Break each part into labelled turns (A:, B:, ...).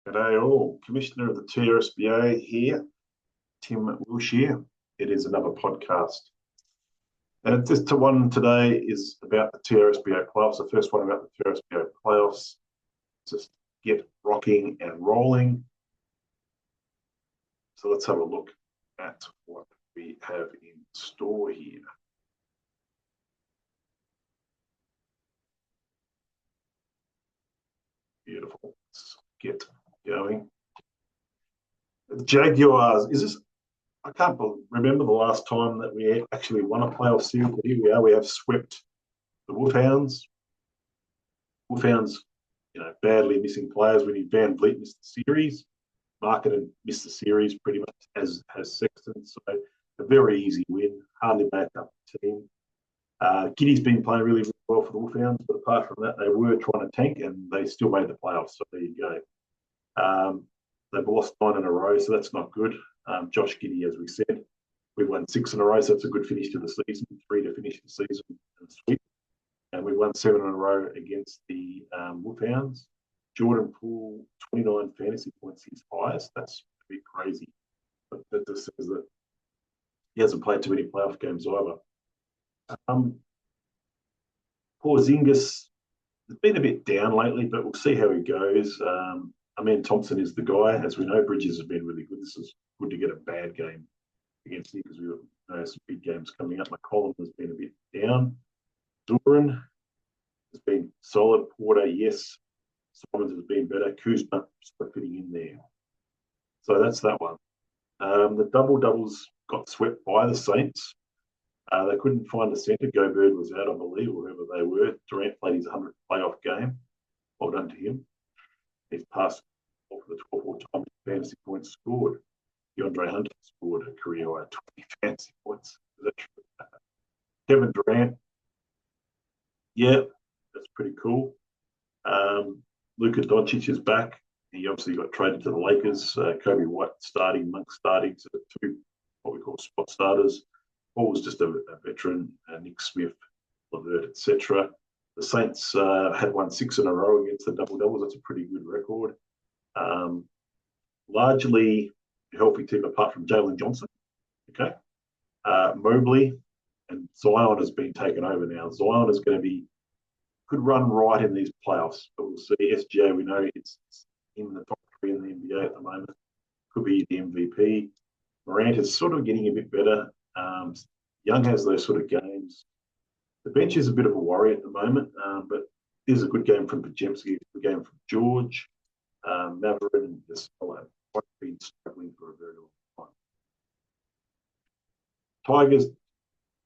A: G'day all, Commissioner of the TRSBA here, Tim Wilshire. It is another podcast. And this one today is about the TRSBA playoffs, the first one about the TRSBA playoffs. Just get rocking and rolling. So let's have a look at what we have in store here. Beautiful. Let's get going. The Jaguars, I can't remember the last time that we actually won a playoff series, but here we are. We have swept the Wolfhounds. Wolfhounds, badly missing players. We need Van Vliet missed the series. Markkanen missed the series pretty much, as has Sexton. So a very easy win. Hardly backed up the team. Giddy's been playing really, really well for the Wolfhounds, but apart from that, they were trying to tank and they still made the playoffs. So there you go. They've lost 9 in a row, so that's not good. Josh Giddey, as we said, we won 6 in a row, so that's a good finish to the season. 3 to finish the season and sweep. And we won 7 in a row against the Wolfhounds. Jordan Poole, 29 fantasy points, his highest. That's a bit crazy. But that just says that he hasn't played too many playoff games either. Porzingis has been a bit down lately, but we'll see how he goes. Thompson is the guy. As we know, Bridges has been really good. This is good to get a bad game against him because we've got some big games coming up. McCollum has been a bit down. Duran has been solid. Porter, yes. Simons has been better. Kuzma sort of fitting in there. So that's that one. The doubles got swept by the Saints. They couldn't find a centre. Go-Bird was out, I believe, or whoever they were. Durant played his 100th playoff game. Well done to him. He's passed for the 12th all-time fantasy points scored. DeAndre Hunter scored a career-high 20 fantasy points. Is that true? Kevin Durant, yeah, that's pretty cool. Luka Doncic is back. He obviously got traded to the Lakers. Kobe White starting, Monk starting, so the 2 what we call spot starters. Paul was just a veteran. Nick Smith, Levert, etc. The Saints had won 6 in a row against the double-doubles. That's a pretty good record. Largely a healthy team apart from Jalen Johnson. Okay. Mobley and Zion has been taken over now. Zion is going to could run right in these playoffs, but we'll see. SGA, we know it's in the top 3 in the NBA at the moment. Could be the MVP. Morant is sort of getting a bit better. Young has those sort of games. The bench is a bit of a worry at the moment, but there's a good game from Pajemski, a good game from George. Maverick and Gasol have been struggling for a very long time. Tigers,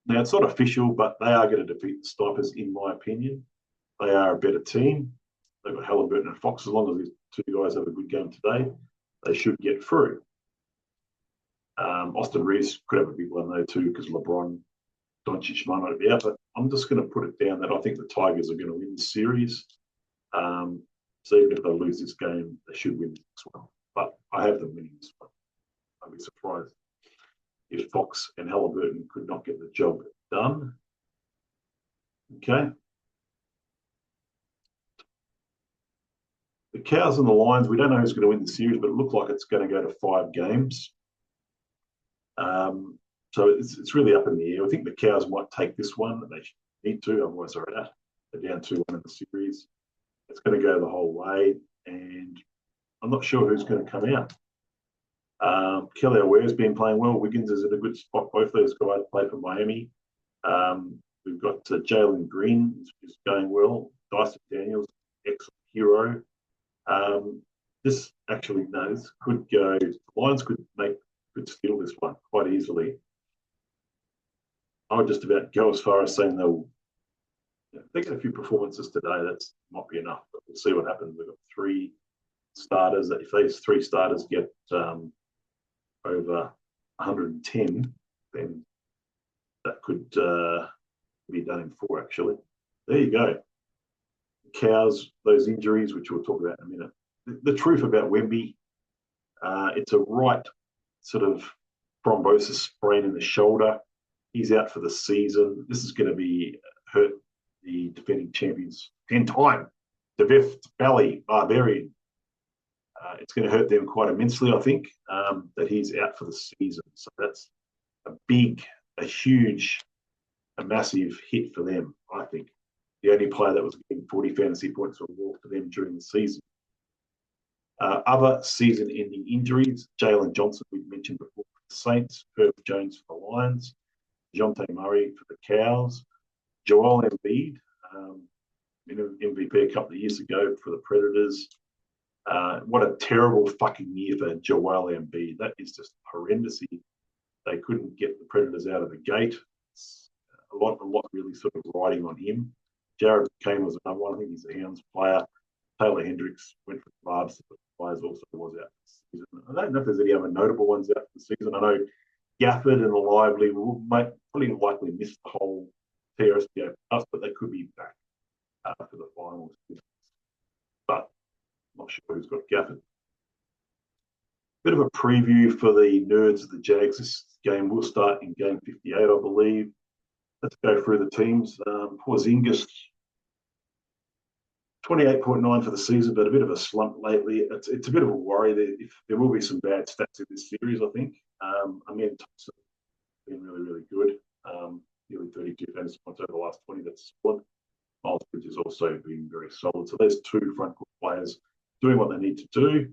A: now it's not official, but they are going to defeat the Snipers, in my opinion. They are a better team. They've got Halliburton and Fox. As long as these 2 guys have a good game today, they should get through. Austin Reeves could have a big one though too, because LeBron, Doncic might not be out. But I'm just going to put it down that I think the Tigers are going to win the series. So even if they lose this game, they should win the next one. But I have them winning this one. I'd be surprised if Fox and Halliburton could not get the job done. Okay. The Cows and the Lions, we don't know who's going to win the series, but it looks like it's going to go to 5 games. So it's really up in the air. I think the Cows might take this one. They need to, otherwise they're out. They're down 2-1 in the series. It's going to go the whole way, and I'm not sure who's going to come out. Kelly Oware's been playing well. Wiggins is in a good spot. Both those guys play for Miami. We've got Jalen Green is going well. Dyson Daniels, excellent hero. This could go. The Lions could steal this one quite easily. I would just about go as far as saying they get a few performances today. That's might be enough, but we'll see what happens. We've got 3 starters. If these 3 starters get over 110, then that could be done in 4. Actually, there you go. Cows, those injuries, which we'll talk about in a minute. The truth about Wemby, it's a right sort of thrombosis sprain in the shoulder. He's out for the season. This is going to be hurt the defending champions 10-time. Deviff Valley Barbarian. It's going to hurt them quite immensely, I think, that he's out for the season. So that's a huge, a massive hit for them, I think. The only player that was getting 40 fantasy points or more for them during the season. Other season-ending injuries, Jalen Johnson, we mentioned before, for the Saints, Herb Jones for the Lions, Dejounte Murray for the Cows, Joel Embiid, MVP a couple of years ago for the Predators. What a terrible fucking year for Joel Embiid. That is just horrendous. They couldn't get the Predators out of the gate. It's a lot really sort of riding on him. Jared Kane was another one. I think he's a Hounds player. Taylor Hendricks went for the Barbs. The players also was out for the season. I don't know if there's any other notable ones out for the season. I know Gafford and Lively will probably likely miss the whole TRSBA plus, but they could be back for the finals. But I'm not sure who's got Gafford. Bit of a preview for the nerds of the Jags. This game will start in game 58, I believe. Let's go through the teams. Porzingis, 28.9 for the season, but a bit of a slump lately. It's a bit of a worry. There will be some bad stats in this series, I think. Thompson been really, really good. Nearly 32 fantasy points over the last 20. That's solid. Miles Bridges has also been very solid. So there's two front court players doing what they need to do,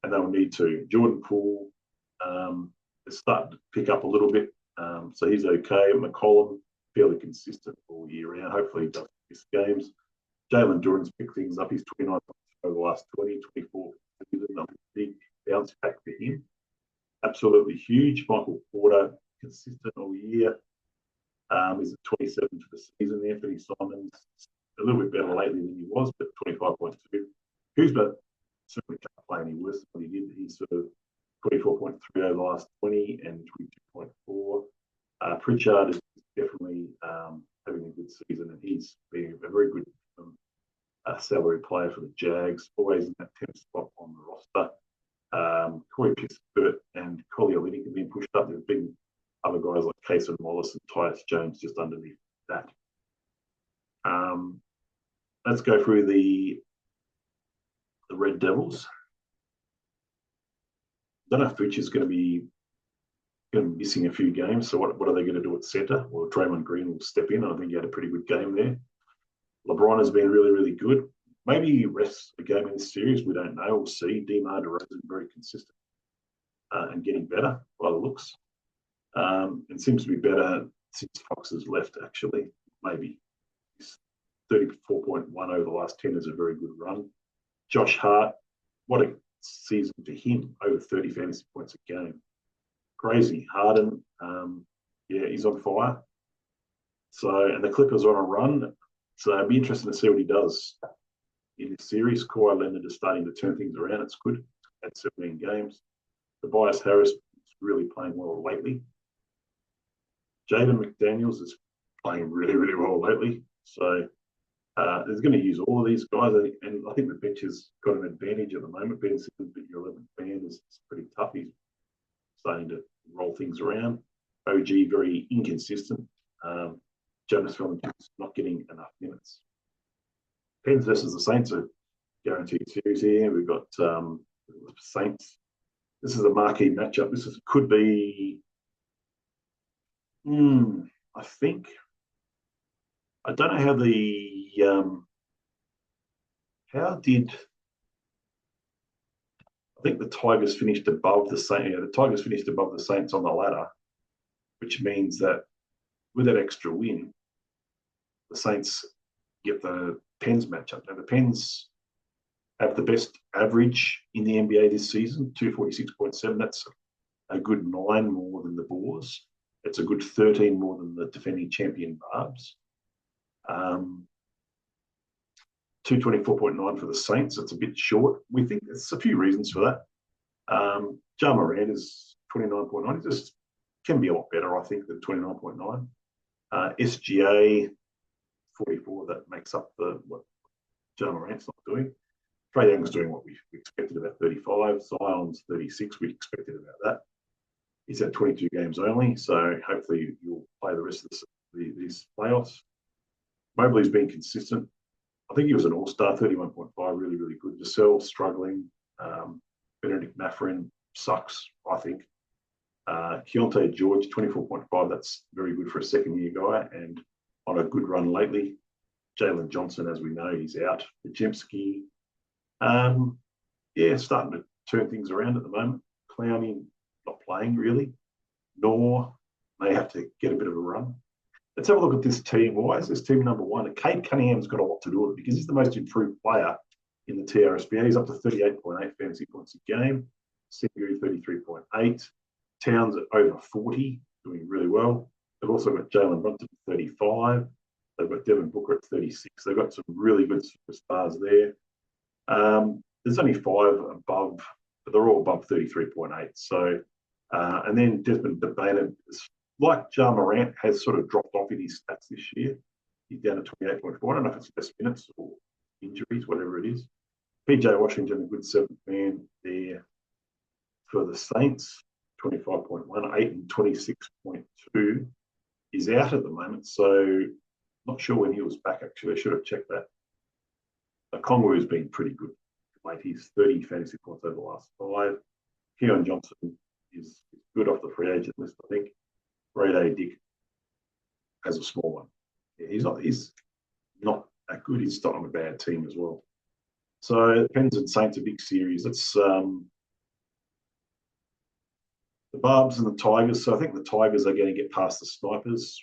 A: and they'll need to. Jordan Poole is starting to pick up a little bit, so he's okay. McCollum, fairly consistent all year round. Hopefully he doesn't miss games. Jalen Duran's picked things up. He's 29 over the last 20, 24 season. A big bounce back for him. Absolutely huge. Michael Porter, consistent all year. He's at 27 for the season. Anthony Simons, a little bit better lately than he was, but 25.2. Kuzma certainly can't play any worse than what he did. He's sort of 24.3 over the last 20 and 22.4. Pritchard is definitely having a good season, and he's been a very good salary player for the Jags, always in that 10th spot on the roster. Corey Pittsburgh and Collier Linnick have been pushed up. There have been other guys like Casey Wallace and Tyus Jones just underneath that. Let's go through the Red Devils. I don't know if Fitch is going to be missing a few games. So what are they going to do at centre? Well, Draymond Green will step in. I think he had a pretty good game there. LeBron has been really, really good. Maybe he rests a game in this series. We don't know. We'll see. DeMar DeRozan very consistent and getting better by the looks. And seems to be better since Fox has left, actually. Maybe. 34.1 over the last 10 is a very good run. Josh Hart, what a season for him. Over 30 fantasy points a game. Crazy. Harden, he's on fire. So, and the Clippers are on a run. So it'd be interesting to see what he does in this series. Kawhi Leonard is starting to turn things around. It's good at 17 games. Tobias Harris is really playing well lately. Jaden McDaniels is playing really, really well lately. So he's going to use all of these guys. And I think the bench has got an advantage at the moment. Ben Simmons, but your 11th man is pretty tough. He's starting to roll things around. OG, very inconsistent. Jonas Valanciunas not getting enough minutes. Pens versus the Saints are guaranteed series here. We've got the Saints. This is a marquee matchup. Could be. I think. I don't know how I think the Tigers finished above the Saints. Yeah, the Tigers finished above the Saints on the ladder, which means that with that extra win, the Saints get the Pens matchup. Now, the Pens have the best average in the NBA this season, 246.7. That's a good 9 more than the Boars. It's a good 13 more than the defending champion Barbs. 224.9 for the Saints. It's a bit short. We think there's a few reasons for that. Ja Morant is 29.9. It just can be a lot better, I think, than 29.9. SGA 44. That makes up what Ja Morant's not doing. Trae Young's doing what we expected, about 35. Zion's 36. We expected about that. He's had 22 games only, so hopefully you'll play the rest of these playoffs. Mobley's been consistent. I think he was an all-star, 31.5, really, really good. Giselle struggling. Benedict Mathurin sucks, I think. Keontae George, 24.5. That's very good for a second-year guy and on a good run lately. Jalen Johnson, as we know, he's out. Pajemski, starting to turn things around at the moment. Clowney not playing really, nor may have to get a bit of a run. Let's have a look at this team. Why is this team number one? And Cade Cunningham's got a lot to do with it because he's the most improved player in the TRSBA. He's up to 38.8 fantasy points a game. Singiri 33.8. Towns at over 40, doing really well. They've also got Jalen Brunson at 35. They've got Devin Booker at 36. They've got some really good superstars there. There's only 5 above, but they're all above 33.8. So, and then Desmond Debana, like Ja Morant, has sort of dropped off in his stats this year. He's down to 28.4. I don't know if it's less minutes or injuries, whatever it is. PJ Washington, a good 7th man there for the Saints, 25.1, 8 and 26.2. Is out at the moment, so not sure when he was back, actually. I should have checked that. Kongwu has been pretty good. Like he's 30 fantasy points over the last 5. Keon Johnson is good off the free agent list, I think. Grade A Dick has a small one. Yeah, he's not that good. He's still on a bad team as well. So Pens and Saints, a big series. It's the Barbs and the Tigers. So I think the Tigers are going to get past the Snipers.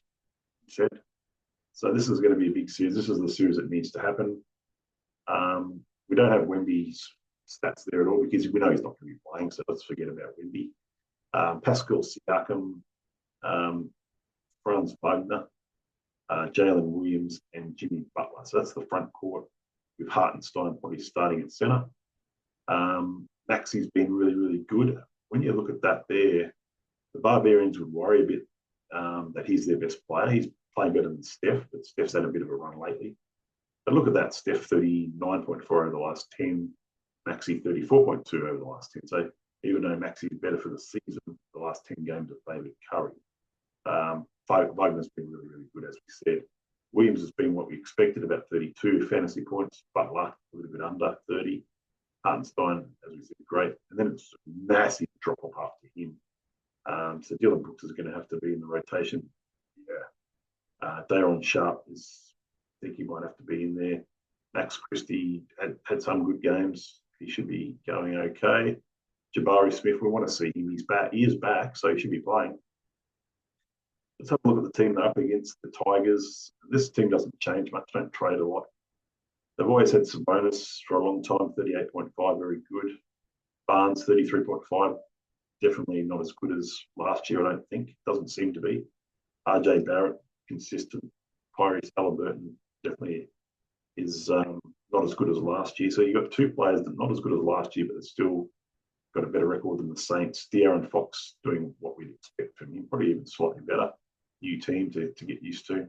A: Said. So this is going to be a big series. This is the series that needs to happen. We don't have Wemby's stats there at all because we know he's not going to be playing. So let's forget about Wemby. Pascal Siakam, Franz Wagner, Jalen Williams, and Jimmy Butler. So that's the front court with Hartenstein probably starting at centre. Maxi's been really, really good. When you look at that there, the Barbarians would worry a bit that he's their best player. He's playing better than Steph, but Steph's had a bit of a run lately. But look at that, Steph 39.4 over the last 10, Maxi 34.2 over the last 10. So even though Maxi's better for the season, the last 10 games have favoured Curry. Wagner's been really, really good, as we said. Williams has been what we expected, about 32 fantasy points. Butler, a little bit under 30. Hartenstein, as we said, great. And then it's a massive drop-off after him. So Dylan Brooks is going to have to be in the rotation. Yeah. Daron Sharp I think he might have to be in there. Max Christie had some good games. He should be going okay. Jabari Smith, we want to see him. He's back. He is back, so he should be playing. Let's have a look at the team they're up against, the Tigers. This team doesn't change much, don't trade a lot. They've always had some bonus for a long time, 38.5, very good. Barnes, 33.5, definitely not as good as last year, I don't think. Doesn't seem to be. RJ Barrett, consistent. Tyrese Halliburton definitely is not as good as last year. So you've got 2 players that are not as good as last year, but they're still got a better record than the Saints. De'Aaron Fox doing what we'd expect from him, probably even slightly better. New team to get used to.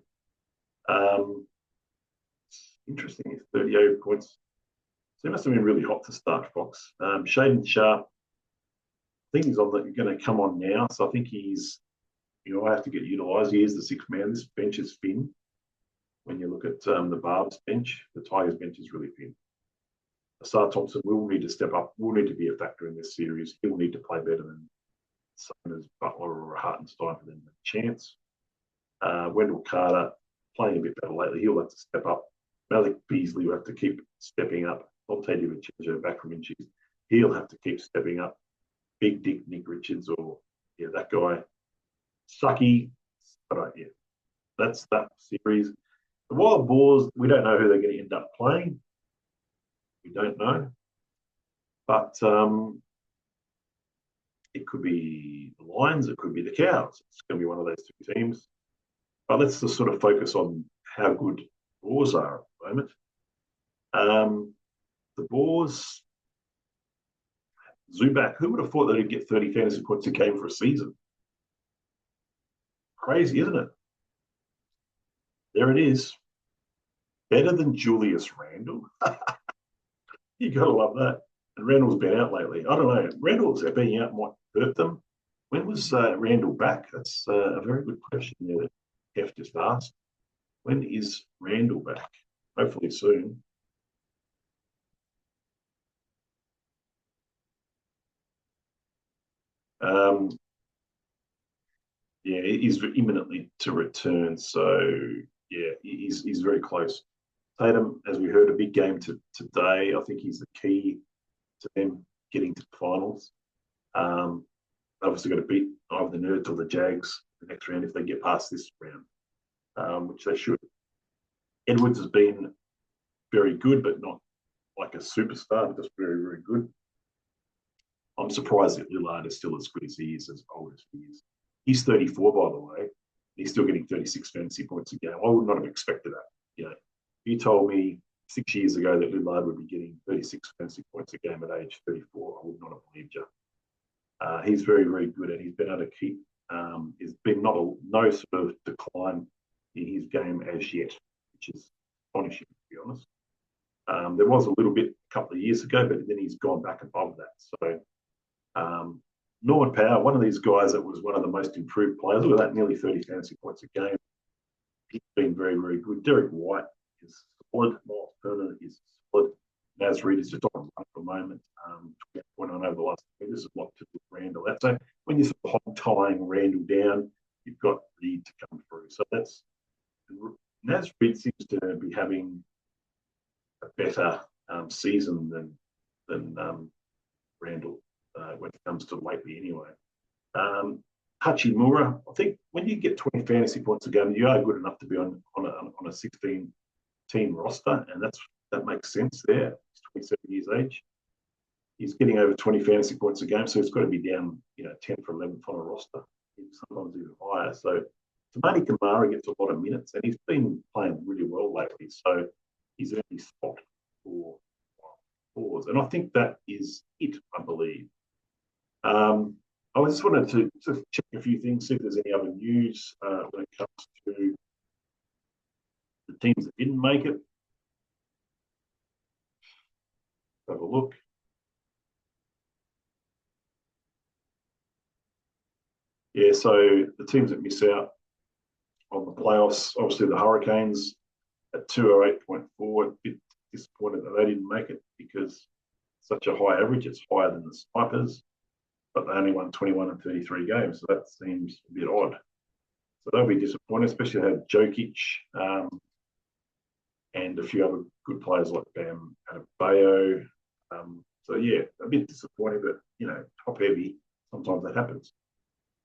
A: Interesting, he's 38 points. So he must have been really hot to start Fox. Shaden Sharp, I think he's going to come on now. So I think he's, I have to get utilised. He is the 6th man. This bench is thin. When you look at the Barbs bench, the Tigers bench is really thin. Asar Thompson will need to step up, will need to be a factor in this series. He will need to play better than someone as Butler or Hartenstein for them to have a chance. Wendell Carter, playing a bit better lately, he'll have to step up. Malik Beasley will have to keep stepping up. Dante DiVincenzo back from injuries. He'll have to keep stepping up. Big Dick Nick Richards or, that guy. Sucky. But that's that series. The Wild Boars, we don't know who they're going to end up playing. We don't know. But it could be the Lions, it could be the Cows. It's going to be one of those 2 teams. But let's just sort of focus on how good the Boars are at the moment. The Boars, Zubac, who would have thought they'd get 30 fantasy points a game for a season? Crazy, isn't it? There it is. Better than Julius Randle. You got to love that. And Randall's been out lately. I don't know. Randall's being out might hurt them. When was Randall back? That's a very good question there that Hef just asked. When is Randall back? Hopefully soon. Um, yeah, he's imminently to return. So yeah, he's very close. Tatum, as we heard, a big game today. I think he's the key to them getting to the finals. Um, Obviously, got to beat either the Nerds or the Jags the next round if they get past this round, which they should. Edwards has been very good, but not like a superstar, but just very, very good. I'm surprised that Lillard is still as good as he is, as old as he is. He's 34, by the way. He's still getting 36 fantasy points a game. I would not have expected that. You know, you told me 6 years ago that Lillard would be getting 36 fantasy points a game at age 34. I would not have believed you. He's very, very good, and he's been able to keep. There's been no sort of decline in his game as yet, which is astonishing, to be honest. There was a little bit a couple of years ago, but then he's gone back above that. So Norman Powell, one of these guys that was one of the most improved players, with that nearly 30 fantasy points a game. He's been very, very good. Derek White is solid. Miles Turner is solid. Naz Reid is just on at the moment. 20 on over the last week. This is a lot to do with Randall. That's so when you're sort of tying Randall down, you've got Reid to come through. So that's Naz Reid seems to be having a better season than Randall when it comes to lately anyway. Hachimura, I think when you get 20 fantasy points a game, you are good enough to be on a 16 team roster, and that makes sense there. He's 27 years age. He's getting over 20 fantasy points a game, so he's got to be down, 10 for 11 on a roster, sometimes even higher. So Tamani Kamara gets a lot of minutes, and he's been playing really well lately. So he's earned his spot for fours, and I think that is it. I believe. I just wanted to check a few things, see if there's any other news when it comes to the teams that didn't make it. Have a look. Yeah, so the teams that miss out on the playoffs, obviously the Hurricanes at 208.4, a bit disappointed that they didn't make it because such a high average. It's higher than the Snipers, but they only won 21 and 33 games, so that seems a bit odd. So they'll be disappointed, especially they had Jokic and a few other good players like Bam Adebayo. So yeah, a bit disappointing, but top heavy. Sometimes that happens.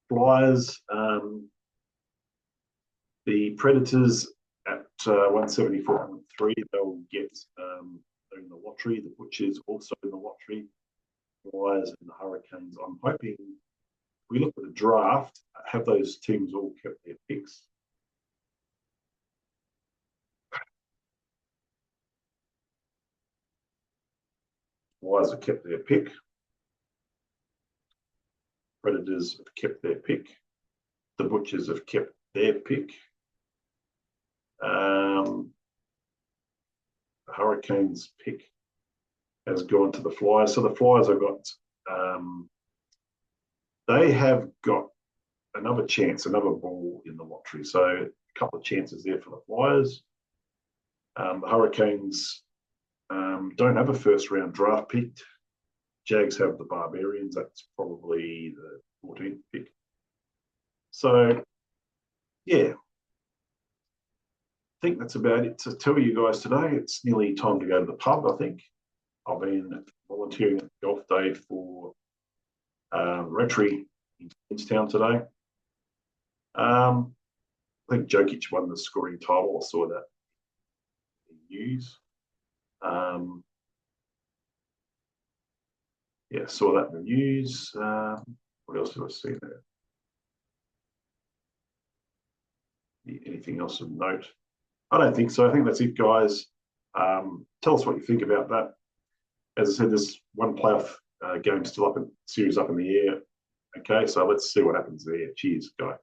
A: Flyers, the Predators at 174.3, they'll get in the lottery. The Butchers also in the lottery. Flyers and the Hurricanes. I'm hoping if we look at the draft, have those teams all kept their picks? Flyers have kept their pick. Predators have kept their pick. The Butchers have kept their pick. The Hurricanes pick has gone to the Flyers. So the Flyers have got, they have got another chance, another ball in the lottery. So a couple of chances there for the Flyers. The Hurricanes don't have a first round draft pick. Jags have the Barbarians. That's probably the 14th pick. So, yeah, I think that's about it to tell you guys today. It's nearly time to go to the pub, I think. I've been volunteering at the golf day for Rotary in Queenstown today. I think Jokic won the scoring title. I saw that in the news. Yeah, saw that in the news. What else did I see there? Anything else of note? I don't think so. I think that's it, guys. Tell us what you think about that. As I said, there's one playoff game still series up in the air. Okay, so let's see what happens there. Cheers, guys.